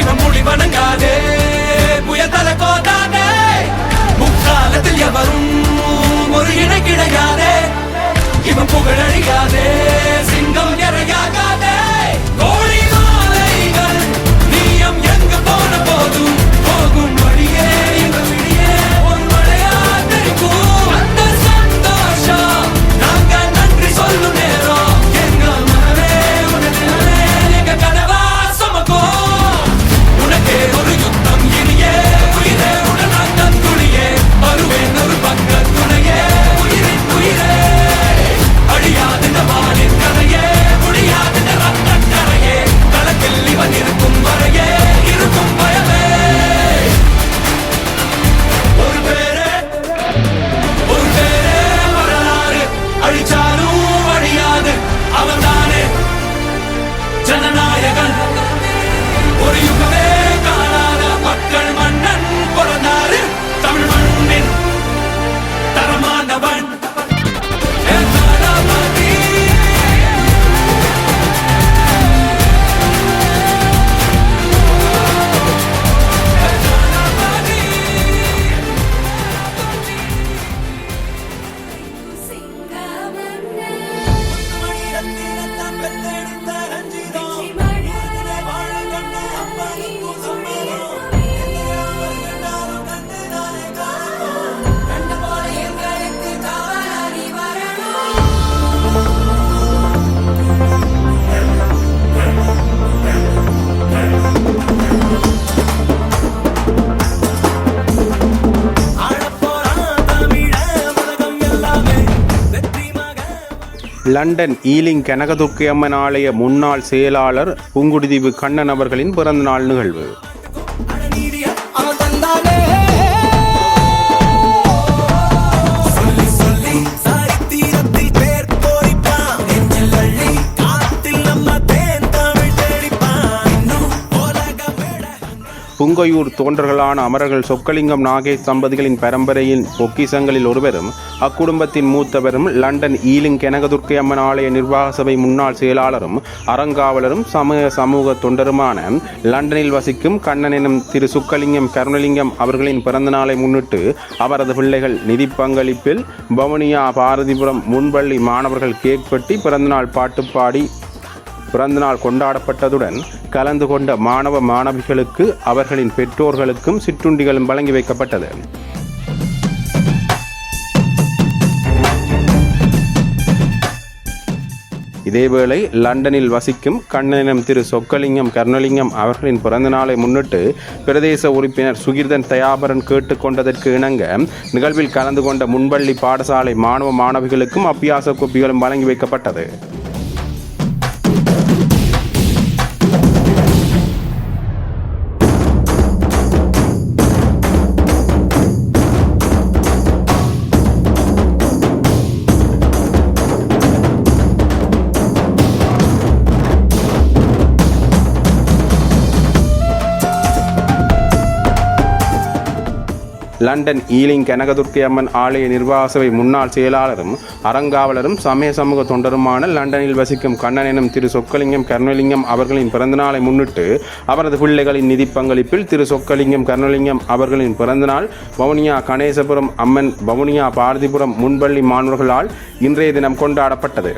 இவன் முடி வணங்காதே புயத்தல கோதானே முக்காலத்தில் எவரும் ஒரு இணை கிடையாதே இவன் புகழழியாதே சிங்கம் நிறையாகாதே கோழி மாலைகள் நீயம் எங்கு போன போதும் போகும் வழியே இவன் விழியே ஒரு மழையா தெரிக்கும் அந்த சந்தோஷம் நாங்க நன்றி சொல்லும் நேரம் எங்க மனமே உனக்கு எங்க கனவா சுமக்கும் உனக்கே ஒரு யுத்தம் இனியே உயிரே உடனாட்டம் துணியே வருவேன் ஒரு பக்க துணையே உயிரின் உயிரே அழியாத வானின் கரையே முடியாத ரத்த கரையே களத்தில் இவன் இருக்கும் வரையே இருக்கும் பயமே ஒரு பேரே வரலாறு அழிச்சாலும் அழியாது அவன்தானே ஜனநாயகன் ஒரு யுகமே காணாத மக்கள் மன்னன் பிறந்தாரு தமிழ் மண்ணின் தரமானவன் லண்டன் ஈலிங் கனகதுர்க்கை அம்மன் ஆலய முன்னாள் செயலாளர் புங்குடுதீவு கண்ணன் அவர்களின் பிறந்தநாள் நிகழ்வு. புங்கையூர் தோன்றர்களான அமரர்கள் சொக்கலிங்கம் நாகேஷ் தம்பதிகளின் பரம்பரையின் பொக்கிசங்களில் ஒருவரும் அக்குடும்பத்தின் மூத்தவரும் லண்டன் ஈலிங் கனகதுர்க்கை அம்மன் ஆலய நிர்வாக சபை முன்னாள் செயலாளரும் அறங்காவலரும் சமூக தொண்டருமான லண்டனில் வசிக்கும் கண்ணன் எனும் திரு சொக்கலிங்கம் கருணலிங்கம் அவர்களின் பிறந்த நாளை முன்னிட்டு அவரது பிள்ளைகள் நிதி பங்களிப்பில் வவுனியா பாரதிபுரம் முன்பள்ளி மாணவர்கள் கேக் வெட்டி பிறந்தநாள் பாட்டு பாடி பிறந்தநாள் கொண்டாடப்பட்டதுடன் கலந்து கொண்ட மாணவ மாணவிகளுக்கு அவர்களின் பெற்றோர்களுக்கும் சிற்றுண்டிகளும் வழங்கி வைக்கப்பட்டது. இதேவேளை லண்டனில் வசிக்கும் கண்ணனும் திரு சொக்கலிங்கம் கருணலிங்கம் அவர்களின் பிறந்த நாளை முன்னிட்டு பிரதேச உறுப்பினர் சுகிர்தன் தயாபரன் கேட்டுக்கொண்டதற்கு இணங்க நிகழ்வில் கலந்து கொண்ட முன்பள்ளி பாடசாலை மாணவ மாணவிகளுக்கும் அபியாச கோப்பிகளும் வழங்கி வைக்கப்பட்டது. லண்டன் ஈலிங் கனகதுர்க்கை அம்மன் ஆலய நிர்வாக சபை முன்னாள் செயலாளரும் அறங்காவலரும் சமூக தொண்டருமான லண்டனில் வசிக்கும் கண்ணன் எனும் திரு சொக்கலிங்கம் கருணலிங்கம் அவர்களின் பிறந்தநாளை முன்னிட்டு அவரது பிள்ளைகளின் நிதி பங்களிப்பில் திரு சொக்கலிங்கம் கருணலிங்கம் அவர்களின் பிறந்தநாள் வவுனியா கணேசபுரம் அம்மன் வவுனியா பாரதிபுரம் முன்பள்ளி மாணவர்களால் இன்றைய தினம் கொண்டாடப்பட்டது.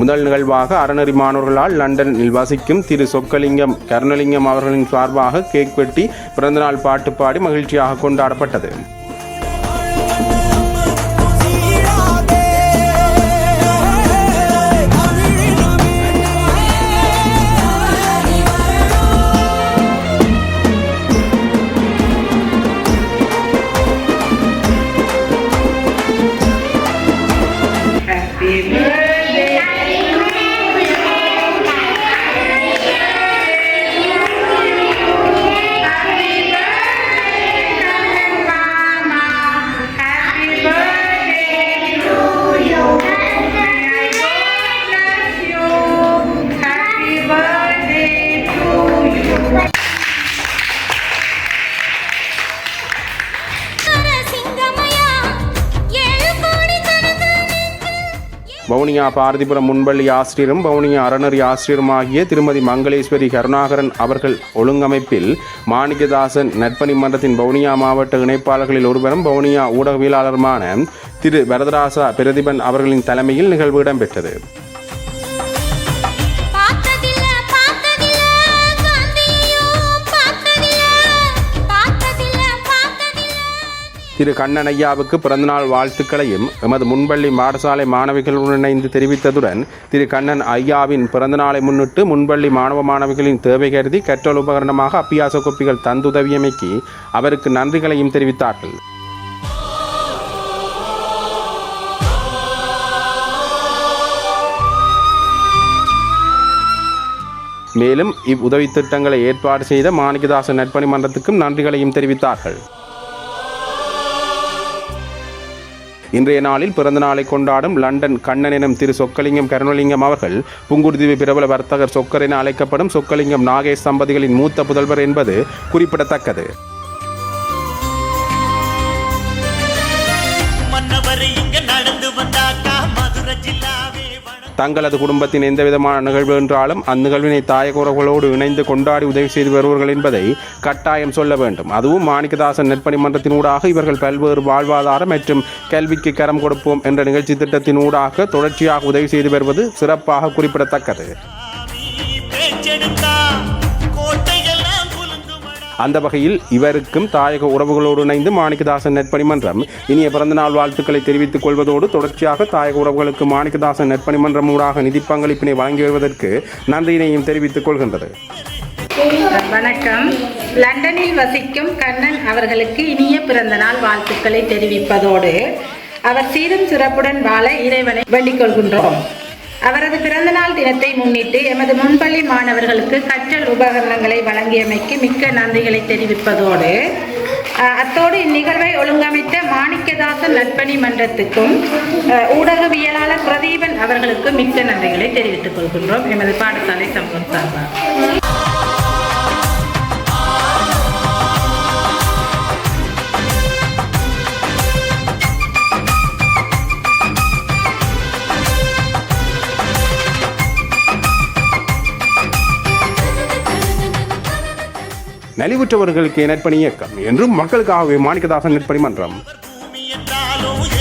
முதல் நிகழ்வாக அறநெறி மாணவர்களால் லண்டனில் வசிக்கும் திரு சொக்கலிங்கம் கருணலிங்கம் அவர்களின் சார்பாக கேக் வெட்டி பிறந்தநாள் பாட்டு பாடி மகிழ்ச்சியாக கொண்டாடப்பட்டது. வவுனியா பாரதிபுரம் முன்பள்ளி ஆசிரியரும் வவுனியா அறநெறி ஆசிரியருமாகிய திருமதி மங்களேஸ்வரி கருணாகரன் அவர்கள் ஒழுங்கமைப்பில் மாணிக்கதாசன் நற்பணி மன்றத்தின் வவுனியா மாவட்ட இணைப்பாளர்களில் ஒருவரும் வவுனியா ஊடகவியலாளருமான திரு வரதராசா பிரதிபன் அவர்களின் தலைமையில் நிகழ்வு இடம்பெற்றது. திரு கண்ணன் ஐயாவுக்கு பிறந்தநாள் வாழ்த்துக்களையும் எமது முன்பள்ளி பாடசாலை மாணவிகளுடன் இணைந்து தெரிவித்ததுடன் திரு கண்ணன் ஐயாவின் பிறந்தநாளை முன்னிட்டு முன்பள்ளி மாணவ மாணவிகளின் தேவை கருதி கற்றல் உபகரணமாக அப்பியாச கோப்பிகள் தந்துதவியமைக்கு அவருக்கு நன்றிகளையும் தெரிவித்தார்கள். மேலும் இவ்வுதவி திட்டங்களை ஏற்பாடு செய்த மாணிக்கதாசன் நற்பணி மன்றத்துக்கும் நன்றிகளையும் தெரிவித்தார்கள். இன்றைய நாளில் பிறந்த நாளை கொண்டாடும் லண்டன் கண்ணன் எனும் திரு சொக்கலிங்கம் கருணலிங்கம் அவர்கள் புங்குடுதீவு பிரபல வர்த்தகர் சொக்கர் என அழைக்கப்படும் சொக்கலிங்கம் நாகேஷ் தம்பதிகளின் மூத்த புதல்வர் என்பது குறிப்பிடத்தக்கது. தங்களது குடும்பத்தின் எந்தவிதமான நிகழ்வு என்றாலும் அந்நிகழ்வினை தாயகுறவுகளோடு இணைந்து கொண்டாடி உதவி செய்து வருவார்கள் என்பதை கட்டாயம் சொல்ல வேண்டும். அதுவும் மாணிக்கதாசன் நற்பணி மன்றத்தினூடாக இவர்கள் பல்வேறு வாழ்வாதார மற்றும் கல்விக்கு கரம் கொடுப்போம் என்ற நிகழ்ச்சி திட்டத்தினூடாக தொடர்ச்சியாக உதவி செய்து வருவது சிறப்பாக குறிப்பிடத்தக்கது. அந்த வகையில் இவருக்கும் தாயக உறவுகளோடு இணைந்து மாணிக்கதாசன் நற்பணி மன்றம் இனிய பிறந்தநாள் வாழ்த்துக்களை தெரிவித்துக் கொள்வதோடு தொடர்ச்சியாக தாயக உறவுகளுக்கு மாணிக்கதாசன் நற்பணி மன்றம் ஊடாக நிதி பங்களிப்பினை வழங்கி வருவதற்கு நன்றியினையும் தெரிவித்துக் கொள்கின்றது. வணக்கம். லண்டனில் வசிக்கும் கண்ணன் அவர்களுக்கு இனிய பிறந்தநாள் வாழ்த்துக்களை தெரிவிப்பதோடு அவர் சீரும் சிறப்புடன் வாழ இறைவனை வேண்டிக் கொள்கின்றோம். அவரது பிறந்தநாள் தினத்தை முன்னிட்டு எமது முன்பள்ளி மாணவர்களுக்கு கற்றல் உபகரணங்களை வழங்கியமைக்கு மிக்க நன்றிகளை தெரிவிப்பதோடு அத்தோடு இந்நிகழ்வை ஒழுங்கமைத்த மாணிக்கதாசன் நற்பணி மன்றத்துக்கும் ஊடகவியலாளர் பிரதீபன் அவர்களுக்கு மிக்க நன்றிகளை தெரிவித்துக் கொள்கின்றோம். எமது பாடசாலை சமூகம் சார்பாக நலிவுற்றவர்களுக்கு நற்பணி இயக்கம் என்றும் மக்களுக்காகவே மாணிக்கதாசன் நற்பணி மன்றம்.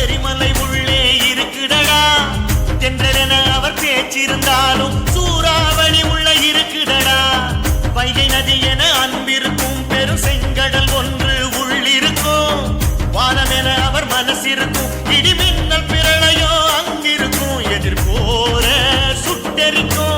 எரிமலை உள்ளே இருக்குடா தென்றலென அவர் பேச்சிருந்தாலும் சூறாவளி உள்ள இருக்குடா வைகை நதி என அன்பிருக்கும் பெரும் செங்கடல் ஒன்று உள்ளிருக்கும் வானம் என அவர் மனசிருக்கும் இடிமின்னல் பிரளயம் அங்கிருக்கும் எதிர்போர சுட்டெரிக்கும்